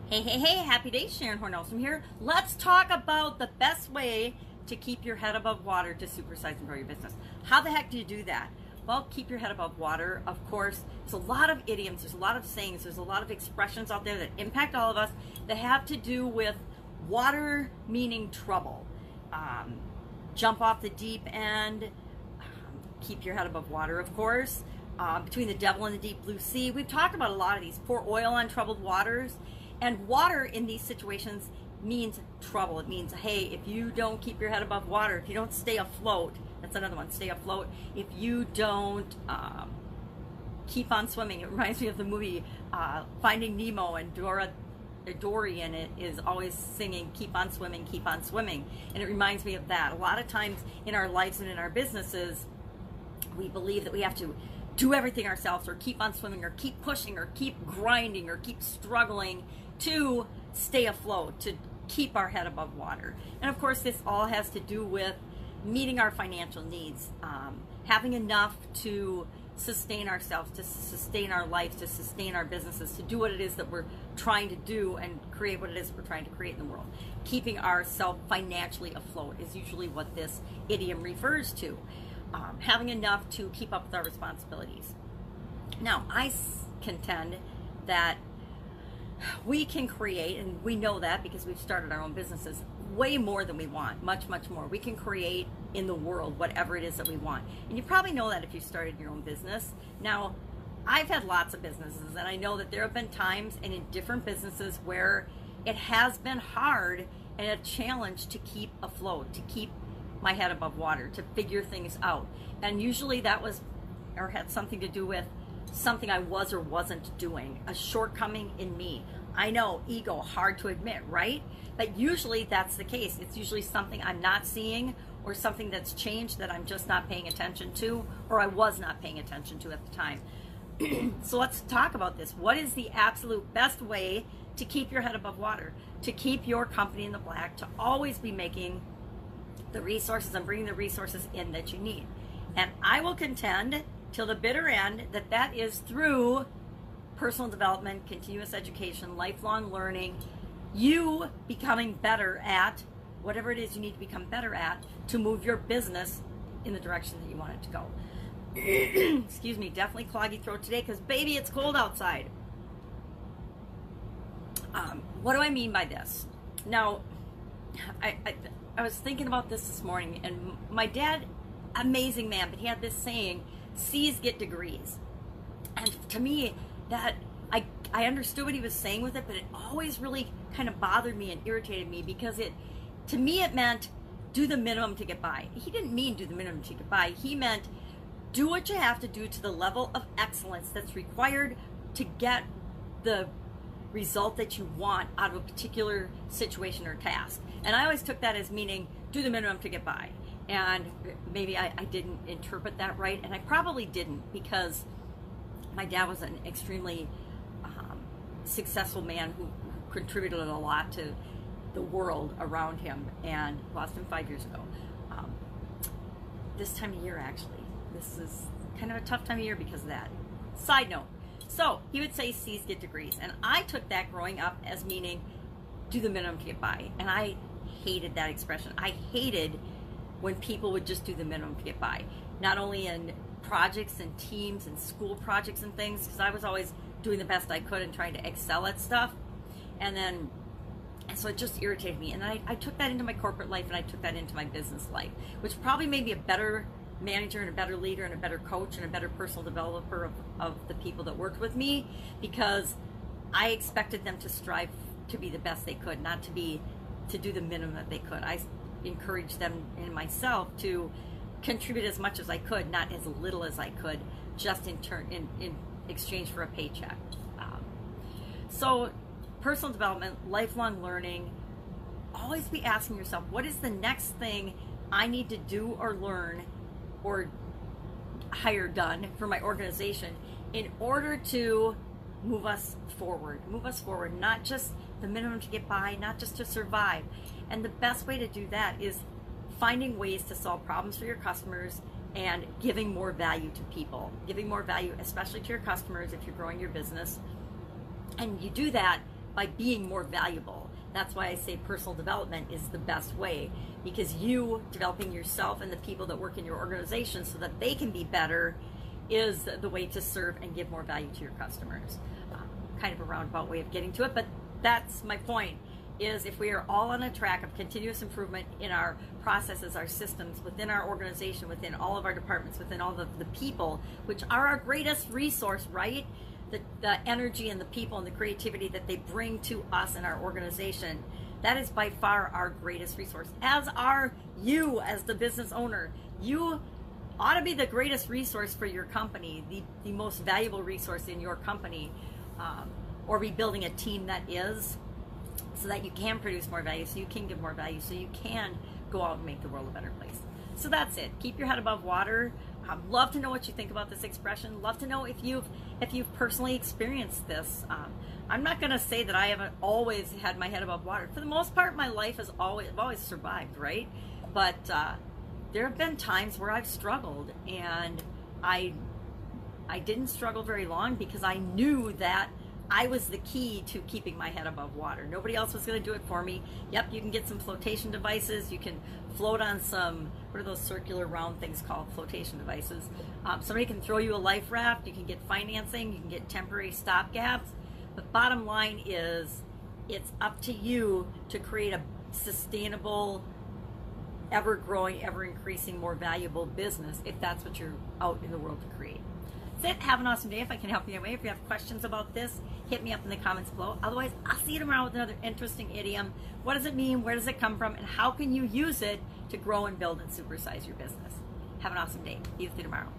Hey, happy days, Sharon Horne-Ellstrom here. Let's talk about the best way to keep your head above water to supersize and grow your business. How the heck do you do that? Well, keep your head above water, of course. There's a lot of idioms, there's a lot of sayings, there's a lot of expressions out there that impact all of us that have to do with water meaning trouble. Jump off the deep end, keep your head above water, of course. Between the devil and the deep blue sea. We've talked about a lot of these. Pour oil on troubled waters. And water in these situations means trouble. It means, hey, if you don't keep your head above water, if you don't stay afloat, that's another one, stay afloat. If you don't keep on swimming, it reminds me of the movie Finding Nemo, and Dory in it is always singing, keep on swimming, keep on swimming. And it reminds me of that. A lot of times in our lives and in our businesses, we believe that we have to do everything ourselves, or keep on swimming, or keep pushing, or keep grinding, or keep struggling to stay afloat, to keep our head above water. And of course, this all has to do with meeting our financial needs, having enough to sustain ourselves, to sustain our lives, to sustain our businesses, to do what it is that we're trying to do and create what it is we're trying to create in the world. Keeping ourselves financially afloat is usually what this idiom refers to. Having enough to keep up with our responsibilities. Now, I contend that we can create, and we know that because we've started our own businesses, way more than we want, much more. We can create in the world whatever it is that we want. And you probably know that if you started your own business. Now, I've had lots of businesses, and I know that there have been times and in different businesses where it has been hard and a challenge to keep afloat, to keep my head above water, to figure things out. And usually that was, or had something to do with something I was or wasn't doing, a shortcoming in me. I know, ego, hard to admit, right? But usually that's the case. It's usually something I'm not seeing, or something that's changed that I'm just not paying attention to, or I was not paying attention to at the time. So let's talk about this. What is the absolute best way to keep your head above water, to keep your company in the black, to always be making the resources and bringing the resources in that you need? And I will contend till the bitter end that that is through personal development, continuous education, lifelong learning, you becoming better at whatever it is you need to become better at to move your business in the direction that you want it to go. Excuse me, definitely cloggy throat today because baby, it's cold outside. What do I mean by this? Now, I was thinking about this morning, and my dad, amazing man, but he had this saying, C's get degrees. And to me, that I understood what he was saying with it, but it always really kind of bothered me and irritated me because to me it meant do the minimum to get by. He didn't mean do the minimum to get by. He meant do what you have to do to the level of excellence that's required to get the result that you want out of a particular situation or task. And I always took that as meaning do the minimum to get by. And maybe I didn't interpret that right, and I probably didn't, because my dad was an extremely successful man who contributed a lot to the world around him, and lost him 5 years ago. This time of year, actually. This is kind of a tough time of year because of that. Side note. So he would say C's get degrees, and I took that growing up as meaning do the minimum to get by, and I hated that expression. I hated when people would just do the minimum to get by, not only in projects and teams and school projects and things, because I was always doing the best I could and trying to excel at stuff, and so it just irritated me, and I took that into my corporate life, and I took that into my business life, which probably made me a better manager and a better leader and a better coach and a better personal developer of the people that worked with me, because I expected them to strive to be the best they could, not to do the minimum that they could. I encouraged them and myself to contribute as much as I could, not as little as I could, just in exchange for a paycheck. So personal development, lifelong learning, always be asking yourself, what is the next thing I need to do or learn or hire done for my organization in order to move us forward, not just the minimum to get by, not just to survive. And the best way to do that is finding ways to solve problems for your customers and giving more value to people, giving more value, especially to your customers if you're growing your business. And you do that by being more valuable. That's why I say personal development is the best way, because you developing yourself and the people that work in your organization so that they can be better is the way to serve and give more value to your customers. Kind of a roundabout way of getting to it, but that's my point, is if we are all on a track of continuous improvement in our processes, our systems, within our organization, within all of our departments, within all of the people, which are our greatest resource, right? The energy and the people and the creativity that they bring to us in our organization, that is by far our greatest resource. As are you as the business owner. You ought to be the greatest resource for your company, the most valuable resource in your company, or be building a team that is, so that you can produce more value, so you can give more value, so you can go out and make the world a better place. So that's it. Keep your head above water. Love to know what you think about this expression. Love to know if you've personally experienced this. I'm not going to say that I haven't always had my head above water. For the most part, my life has always survived, right? But there have been times where I've struggled, and I didn't struggle very long because I knew that I was the key to keeping my head above water. Nobody else was going to do it for me. Yep, you can get some flotation devices. You can float on some, what are those circular round things called? Flotation devices. Somebody can throw you a life raft. You can get financing. You can get temporary stopgaps. But bottom line is, it's up to you to create a sustainable, ever-growing, ever-increasing, more valuable business if that's what you're out in the world to create. That's it. Have an awesome day. If I can help you anyway, if you have questions about this, hit me up in the comments below. Otherwise, I'll see you tomorrow with another interesting idiom. What does it mean? Where does it come from? And how can you use it to grow and build and supersize your business? Have an awesome day. See you tomorrow.